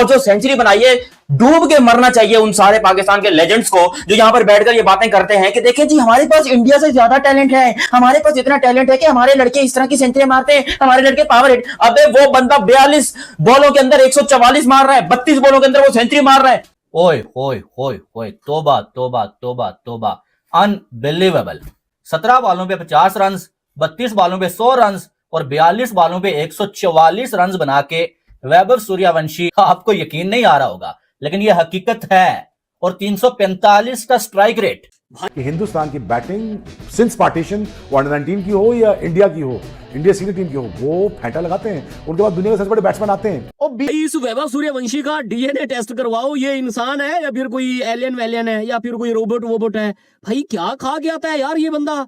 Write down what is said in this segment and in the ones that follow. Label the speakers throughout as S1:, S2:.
S1: और जो सेंचुरी बनाई है, डूब के मरना चाहिए उन सारे पाकिस्तान के लेजेंड्स को जो यहां पर बैठकर ये बातें करते हैं कि देखें जी हमारे पास इंडिया से ज्यादा टैलेंट है, हमारे पास इतना टैलेंट है कि हमारे लड़के इस तरह की सेंचुरी मारते हैं, हमारे लड़के पावर हिट। अबे वो बंदा 42 बॉलों के अंदर 144 मार रहा है, 32 बॉलों के अंदर वो सेंचुरी मार रहा है।
S2: ओए ओए ओए ओए, तोबा तोबा तोबा तोबा, अनबिलीवेबल। 17 बॉलों पे 50 रन, 32 बॉलों पे 100 रन और 42 बॉलों पे 144 रन बना के वैभव सूर्यवंशी, आपको यकीन नहीं आ रहा होगा लेकिन ये हकीकत है। और 345 का स्ट्राइक रेट।
S3: कि हिंदुस्तान की बैटिंग सिंस पार्टीशन वो अंडर-19 की हो या इंडिया की हो, इंडिया सीनियर टीम की हो, वो फेंटा लगाते हैं। उनके बाद दुनिया के सबसे बड़े बैट्समैन आते हैं।
S4: और इस वैभव सूर्यवंशी का डीएनए टेस्ट करवाओ, ये इंसान है या फिर कोई एलियन वेलियन है या फिर कोई रोबोट वोबोट है। भाई क्या खा के आता है यार ये बंदा।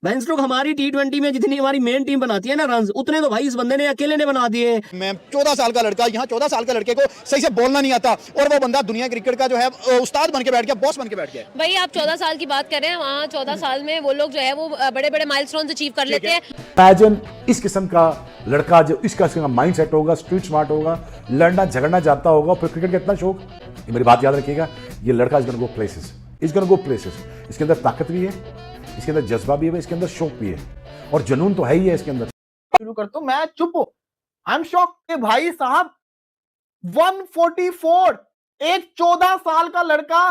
S4: बेंस्ट्रोक हमारी T20 में जितनी हमारी मेन टीम बनाती है ना रन, उतने तो भाई इस बंदे ने अकेले ने बना दिए।
S5: मैं 14 साल का लड़का, यहाँ 14 साल के लड़के को सही से बोलना नहीं आता और वो बंदा दुनिया क्रिकेट का जो है उस्ताद बन के बैठ गया, बॉस बन के बैठ गया।
S6: भाई आप 14 साल की बात कर रहे हैं, वहाँ 14 साल में वो लोग जो है वो बड़े बड़े माइलस्टोन्स अचीव कर लेते हैं।
S3: इमेजिन इस किस्म का लड़का जो इस किस्म का माइंड सेट होगा, स्ट्रीट स्मार्ट होगा, लड़ना झगड़ना चाहता होगा, फिर क्रिकेट का इतना शौक। ये मेरी बात याद रखिएगा, ये लड़का is gonna go places, is gonna go places. इसके अंदर ताकत भी है, इसके अंदर जज्बा भी है, इसके अंदर शौक भी है और जुनून तो है ही है इसके अंदर।
S7: शुरू कर तो मैं चुप हूं। आई एम शॉक कि भाई साहब 144, एक 14 साल का लड़का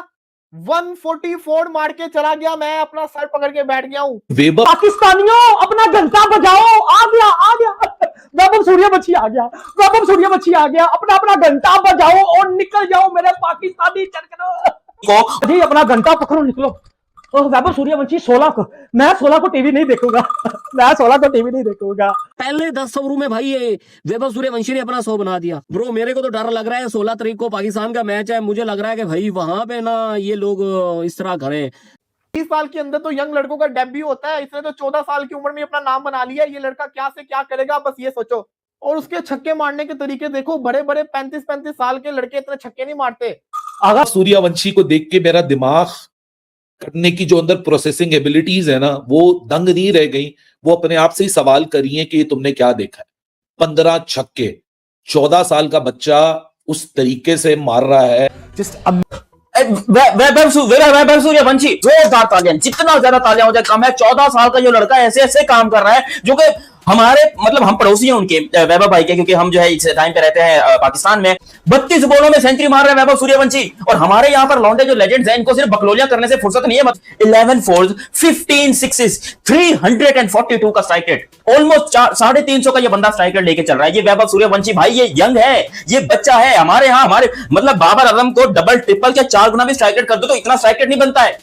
S7: 144 मार के चला गया। मैं अपना सर पकड़ के बैठ गया हूं।
S8: पाकिस्तानियों अपना घंटा बजाओ, आ गया आ गया वैभव सूर्यवंशी आ गया, वैभव सूर्यवंशी आ गया। अपना अपना घंटा बजाओ और निकल जाओ मेरे पाकिस्तानी चरकनो जी, अपना घंटा पकड़ो निकलो। वैभव सूर्यवंशी 16 को, मैं 16 को टीवी नहीं देखूंगा मैं 16 को टीवी नहीं देखूंगा।
S4: पहले 10 ओवरों में भाई ये वैभव सूर्यवंशी ने अपना 100 बना दिया। ब्रो मेरे को तो डर लग रहा है, 16 तारीख को पाकिस्तान का मैच है, मुझे लग रहा है कि भाई वहां पे ना ये लोग इस तरह करें।
S7: 30 साल के अंदर तो यंग लड़कों का डेब्यू होता है, इसने तो 14 साल की उम्र में अपना नाम बना लिया। ये लड़का क्या से क्या करेगा बस ये सोचो। और उसके छक्के मारने के तरीके देखो, बड़े बड़े 35-35 साल के लड़के इतने छक्के नहीं मारते।
S9: अगर सूर्यवंशी को देख के मेरा दिमाग करने की जो अंदर प्रोसेसिंग एबिलिटीज है ना, वो दंग नहीं रह गई। वो अपने आप से ही सवाल करिए कि तुमने क्या देखा है। 15 छक्के, 14 साल का बच्चा उस तरीके से मार रहा है।
S1: वैभव सूर्यवंशी, जोरदार तालियां, जितना ज्यादा तालियां हो जाए कम है। 14 साल का जो लड़का ऐसे ऐसे काम कर रहा है जो कि हमारे मतलब हम पड़ोसी हैं उनके, वैभव भाई के, क्योंकि हम जो है इस टाइम पे रहते हैं पाकिस्तान में। 32 बॉलों में सेंचुरी मार रहे हैं वैभव सूर्यवंशी। और हमारे यहाँ पर लौंडे जो लेजेंड्स हैं, इनको सिर्फ बकलोलियां करने से फुर्सत नहीं है। 11 फोर्स, 15 सिक्सेस, 342 का स्ट्राइक रेट, ऑलमोस्ट 350 का ये बंदा स्ट्राइक रेट लेके चल रहा है। ये वैभव सूर्यवंशी भाई, ये यंग है, ये बच्चा है। हमारे यहाँ हमारे मतलब बाबर आजम को डबल ट्रिपल क्या 4 गुना भी स्ट्राइक रेट कर दो तो इतना स्ट्राइक रेट नहीं बनता है।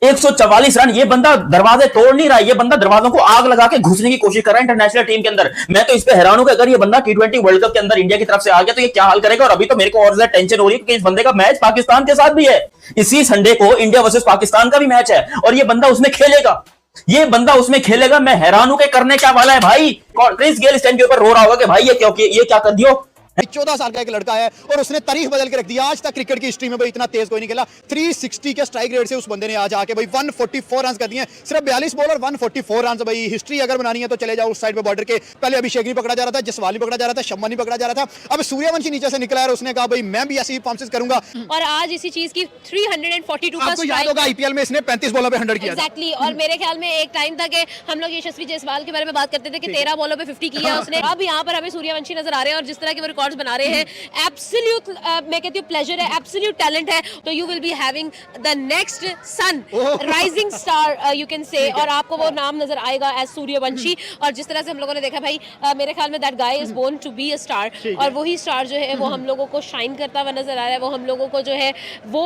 S1: 144 रन, ये बंदा दरवाजे तोड़ नहीं रहा है, ये बंदा दरवाजों को आग लगा के घुसने की कोशिश कर रहा है इंटरनेशनल टीम के अंदर। मैं तो इस पे हैरान हूं कि अगर ये बंदा T20 वर्ल्ड कप के अंदर इंडिया की तरफ से आ गया तो ये क्या हाल करेगा। और अभी तो मेरे को और ज्यादा टेंशन हो रही है कि इस बंदे का मैच पाकिस्तान के साथ भी है। इसी संडे को इंडिया वर्सेस पाकिस्तान का भी मैच है और ये बंदा उसमें खेलेगा, ये बंदा उसमें खेलेगा। मैं हैरान हूं कि करने क्या वाला है भाई। क्रिस गेल इस टाइम के ऊपर रो रहा होगा कि भाई ये क्या कर दियो।
S5: 14 साल का एक लड़का है और उसने तारीख बदल के रख दिया। आज तक क्रिकेट की हिस्ट्री में भाई इतना तेज कोई नहीं खेला। 360 के स्ट्राइक रेट से उस बंदे ने आज आके भाई 144 रन कर दिए। सिर्फ 42 बॉल और 144 रन। भाई हिस्ट्री अगर बनानी है तो चले जाओ उस साइड पे बॉर्डर के। पहले अभिषेक नहीं पकड़ा जा रहा था, जसवाल नहीं पकड़ा जा रहा था, शम्मा नहीं पकड़ा जा रहा था, अब सूर्यवंशी नीचे से निकला और उसने कहा भाई मैं भी ऐसी परफॉर्मेंस करूंगा।
S6: और आज इसी चीज की 342 का
S5: आपको याद होगा आईपीएल में इसने 35 बॉलों पे 100 किया।
S6: एग्जैक्टली। और मेरे ख्याल में एक टाइम था कि हम लोग यशस्वी जायसवाल के बारे में बात करते थे कि 13 बॉलों पे 50 किया उसने। अब यहाँ पर हमें सूर्यवंशी नजर आ रहे हैं और जिस तरह के वो रिकॉर्ड्स बना रहे हैं, एब्सोल्यूट मैं कहती हूँ प्लेजर है, एब्सोल्यूट टैलेंट है। तो you will be having the next sun, rising star you can say, और आपको वो नाम नजर आएगा एज सूर्यवंशी। और जिस तरह से हम लोगों ने देखा भाई, मेरे ख्याल में that guy is born to be a star, और वही स्टार जो है वो हम लोगों को शाइन करता हुआ नजर आ रहा है, वो हम लोगों को जो है वो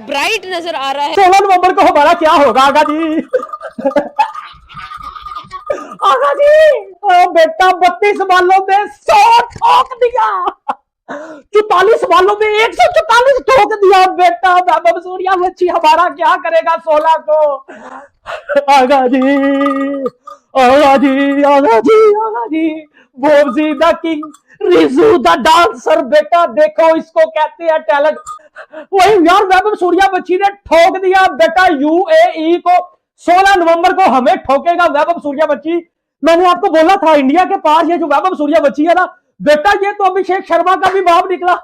S6: ब्राइट नजर आ रहा है।
S8: 16 नवंबर को हमारा क्या होगा आगा जी आगा जी, बेटा 32 बालों में 100 ठोक दिया, 44 बालों में 144 ठोक दिया बेटा। वैभव सूर्यवंशी हमारा क्या करेगा 16 को। Aga ji Aga ji Aga ji Aga ji, Bobji the king, Riju the dancer, बेटा देखो इसको कहते हैं टैलेंट। वही यार वैभव सूर्यवंशी ने ठोक दिया बेटा यूएई को। 16 नवंबर को हमें ठोकेगा वैभव सूर्यवंशी। मैंने आपको बोला था इंडिया के पास ये जो वैभव सूर्यवंशी है ना बेटा, ये तो अभिषेक शर्मा का भी बाप निकला।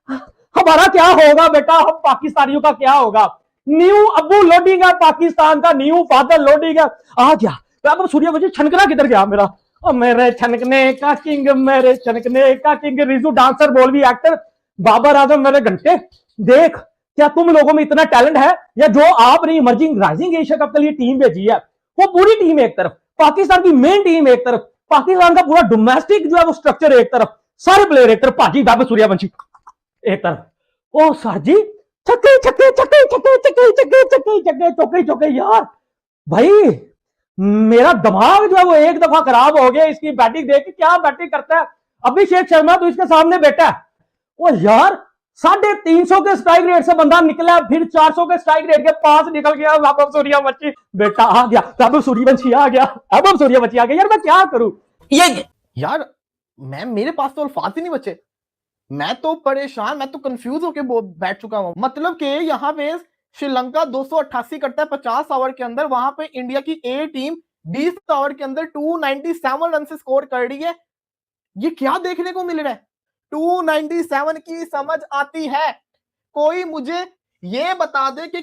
S8: हमारा क्या होगा बेटा, हम पाकिस्तानियों का क्या होगा। न्यू अब्बू लोडिंग है, पाकिस्तान का न्यू फादर लोडिंग है। आ गया अब सूर्यवंशी। छनकना किधर गया मेरा, ओ मेरे छनकने का किंग, मेरे छनकने का किंग। रिजू डांसर, बोलवी एक्टर, बाबर आजम मेरे घंटे। देख क्या तुम लोगों में इतना टैलेंट है, या जो आपने इमर्जिंग राइजिंग एशिया कप के लिए टीम भेजी है, वो पूरी टीम एक तरफ, पाकिस्तान की मेन टीम एक तरफ, पाकिस्तान का पूरा डोमेस्टिक जो है वो स्ट्रक्चर एक तरफ, सारे प्लेयर एक तरफ, भाजी वैभव सूर्यवंशी एक तरफ। ओ सर जी, छक्के छक्के छक्के छक्के छक्के छक्के छक्के छक्के चौके चौके। यार भाई मेरा दिमाग जो है वो एक दफा खराब हो गया इसकी बैटिंग देख के। क्या बैटिंग करता है अभिषेक शर्मा, तो इसके सामने बैठा है। ओ यार 350 के स्ट्राइक रेट से बंदा निकला, फिर 400 के स्ट्राइक रेट के पास निकल गया वैभव सूर्यवंशी। बेटा आ गया, वैभव सूर्यवंशी आ गया, वैभव सूर्यवंशी आ गया। यार मैं क्या करूं
S1: ये
S7: यार, मेरे पास तो अल्फाज ही नहीं बचे। मैं तो परेशान, मैं तो कंफ्यूज होके बैठ चुका हूं। मतलब कि यहाँ पे श्रीलंका 288 करता है 50 ओवर के अंदर, वहां पे इंडिया की ए टीम 20 ओवर के अंदर 297 रन से स्कोर कर रही है। ये क्या देखने को मिल रहा है? 297 की समझ आती है? कोई मुझे ये बता दे कि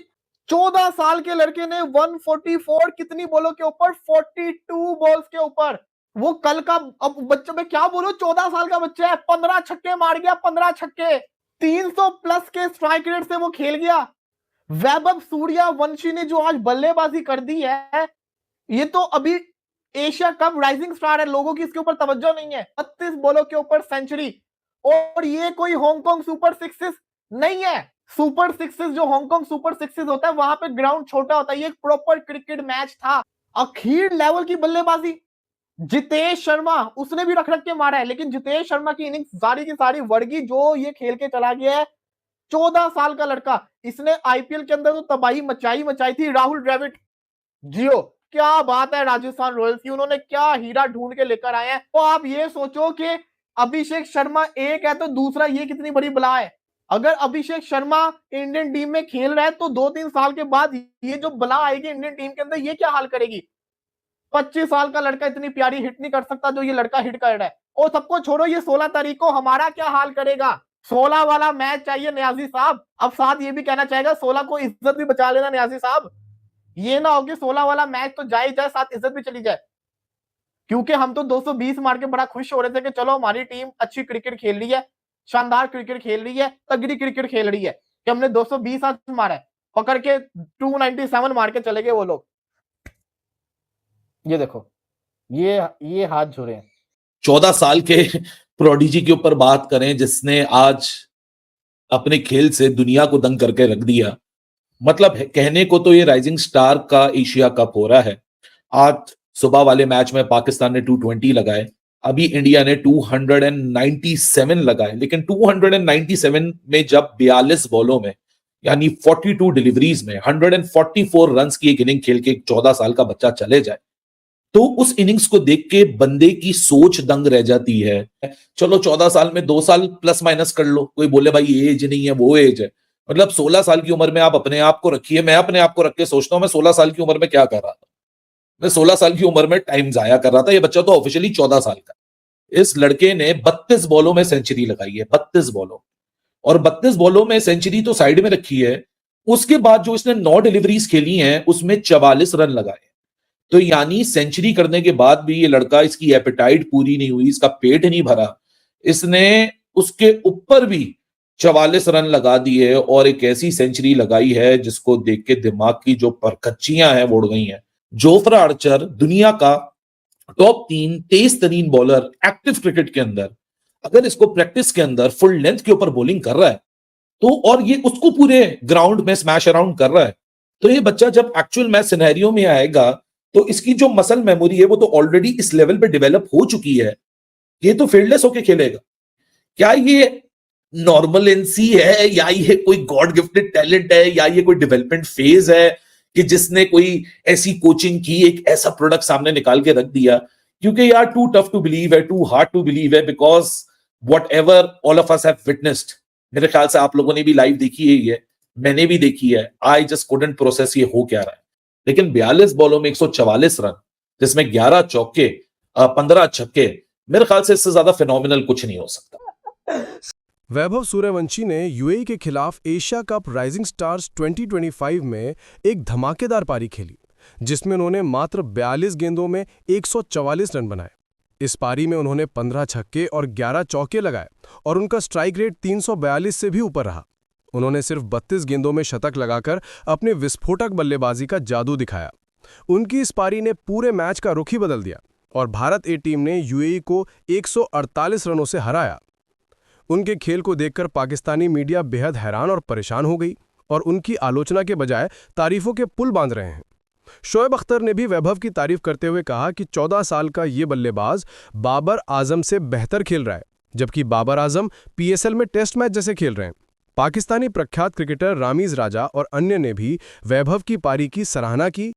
S7: 14 साल के लड़के ने 144 कितनी बॉलों के ऊपर, 42 बॉल्स के ऊपर, वो कल का, अब बच्चे में क्या बोलूं, 14 साल का बच्चा है, 15 छक्के मार गया, 15 छक्के, 300 प्लस के स्ट्राइक रेट से वो खेल गया। वैभव सूर्यवंशी ने जो आज बल्लेबाजी कर दी है, ये तो अभी एशिया कप राइजिंग स्टार है, लोगों की इसके ऊपर तवज्जो नहीं है। 32 बॉलों के ऊपर सेंचुरी, और ये कोई हांगकांग सुपर सिक्सेस नहीं है। सुपर सिक्सेस जो हांगकांग सुपर सिक्सेस होता है, वहां पे ग्राउंड छोटा होता है, ये एक प्रॉपर क्रिकेट मैच था। अखीर लेवल की बल्लेबाजी। जितेश शर्मा उसने भी रख के मारा है, लेकिन जितेश शर्मा की इनिंग्स सारी की सारी वर्गी जो ये खेल के चला गया है। 14 साल का लड़का, इसने आईपीएल के अंदर तो तबाही मचाई थी। राहुल द्रविड़, जियो, क्या बात है राजस्थान रॉयल्स की, उन्होंने क्या हीरा ढूंढ के लेकर आए हैं। तो आप ये सोचो कि अभिषेक शर्मा एक है तो दूसरा ये कितनी बड़ी बला है। अगर अभिषेक शर्मा इंडियन टीम में खेल रहा है तो 2-3 साल के बाद ये जो बला आएगी इंडियन टीम के अंदर, ये क्या हाल करेगी। 25 साल का लड़का इतनी प्यारी हिट नहीं कर सकता जो ये लड़का हिट कर रहा है। और सबको छोड़ो, ये 16 तारीख को हमारा क्या हाल करेगा। 16 वाला मैच चाहिए न्याजी साहब। अब साथ ये भी कहना चाहेगा 16 को इज्जत भी बचा लेना न्याजी साहब। ये ना हो कि 16 वाला मैच तो जाए साथ इज्जत भी चली जाए। क्योंकि हम तो 220 मार के बड़ा खुश हो रहे थे कि चलो हमारी टीम अच्छी क्रिकेट खेल रही है, शानदार क्रिकेट खेल रही है, तगड़ी क्रिकेट खेल रही है, कि हमने 220 आज मारा है। पकड़ के 297 मार के चले गए वो लोग। ये देखो, ये हाथ जुड़े हैं।
S9: 14 साल के प्रोडिजी के ऊपर बात करें, जिसने आज अपने खेल से दुनिया को दंग करके रख दिया। मतलब कहने को तो ये राइजिंग स्टार का एशिया कप हो रहा है। आज सुबह वाले मैच में पाकिस्तान ने 220 लगाए, अभी इंडिया ने 297 लगाए, लेकिन 297 में जब 42 बॉलों में यानी 42 डिलीवरीज में 144 रन की एक इनिंग खेल के 14 साल का बच्चा चले जाए, तो उस इनिंग्स को देख के बंदे की सोच दंग रह जाती है। चलो 14 साल में 2 साल प्लस माइनस कर लो, कोई बोले भाई ये एज नहीं है वो एज है, मतलब 16 साल की उम्र में आप अपने आप को रखिए। मैं अपने आप को रख के सोचता हूं, मैं 16 साल की उम्र में क्या कर रहा था। मैं 16 साल की उम्र में टाइम जाया कर रहा था। ये बच्चा तो ऑफिशियली 14 साल का। इस लड़के ने 32 बॉलों में सेंचुरी लगाई है, 32 बॉलों, और 32 बॉलों में सेंचुरी तो साइड में रखी है। उसके बाद जो इसने 9 डिलीवरीज खेली हैं उसमें 44 रन लगाए। तो यानी सेंचुरी करने के बाद भी ये लड़का, इसकी एपेटाइट पूरी नहीं हुई, इसका पेट नहीं भरा, इसने उसके ऊपर भी 44 रन लगा दिए और एक ऐसी सेंचुरी लगाई है जिसको देख के दिमाग की जो परखच्चियां हैं वो उड़ गई हैं। जोफ्रा आर्चर दुनिया का टॉप 3 तेज तरीन बॉलर एक्टिव क्रिकेट के अंदर, अगर इसको प्रैक्टिस के अंदर फुल लेंथ के ऊपर बॉलिंग कर रहा है तो, और ये उसको पूरे ग्राउंड में स्मैश अराउंड कर रहा है, तो ये बच्चा जब एक्चुअल मैच सिनेरियो में आएगा तो इसकी जो मसल मेमोरी है वो तो ऑलरेडी इस लेवल पे डेवलप हो चुकी है। ये तो फील्डलेस होके खेलेगा। क्या ये नॉर्मलेंसी है, या ये कोई गॉड गिफ्टेड टैलेंट है, या ये कोई डेवलपमेंट फेज है कि जिसने कोई ऐसी कोचिंग की, एक ऐसा प्रोडक्ट सामने निकाल के रख दिया। क्योंकि यार टू टफ टू बिलीव है, टू हार्ड टू बिलीव है, because whatever all of us have witnessed, मेरे ख्याल से आप लोगों ने भी लाइव देखी है, ये मैंने भी देखी है। आई जस्ट कुडंट प्रोसेस ये हो क्या रहा है। लेकिन 42 बॉलों में 144 रन, जिसमें 11 चौके 15 छक्के, मेरे ख्याल से इससे ज्यादा फिनोमिनल कुछ नहीं हो सकता।
S10: वैभव सूर्यवंशी ने यूएई के खिलाफ एशिया कप राइजिंग स्टार्स 2025 में एक धमाकेदार पारी खेली, जिसमें उन्होंने मात्र 42 गेंदों में 144 रन बनाए। इस पारी में उन्होंने 15 छक्के और 11 चौके लगाए और उनका स्ट्राइक रेट 342 से भी ऊपर रहा। उन्होंने सिर्फ 32 गेंदों में शतक लगाकर अपने विस्फोटक बल्लेबाजी का जादू दिखाया। उनकी इस पारी ने पूरे मैच का रुख ही बदल दिया और भारत ए टीम ने यूएई को 148 रनों से हराया। उनके खेल को देखकर पाकिस्तानी मीडिया बेहद हैरान और परेशान हो गई और उनकी आलोचना के बजाय तारीफों के पुल बांध रहे हैं। शोएब अख्तर ने भी वैभव की तारीफ करते हुए कहा कि 14 साल का ये बल्लेबाज बाबर आजम से बेहतर खेल रहा है, जबकि बाबर आजम पीएसएल में टेस्ट मैच जैसे खेल रहे हैं। पाकिस्तानी प्रख्यात क्रिकेटर रामीज राजा और अन्य ने भी वैभव की पारी की सराहना की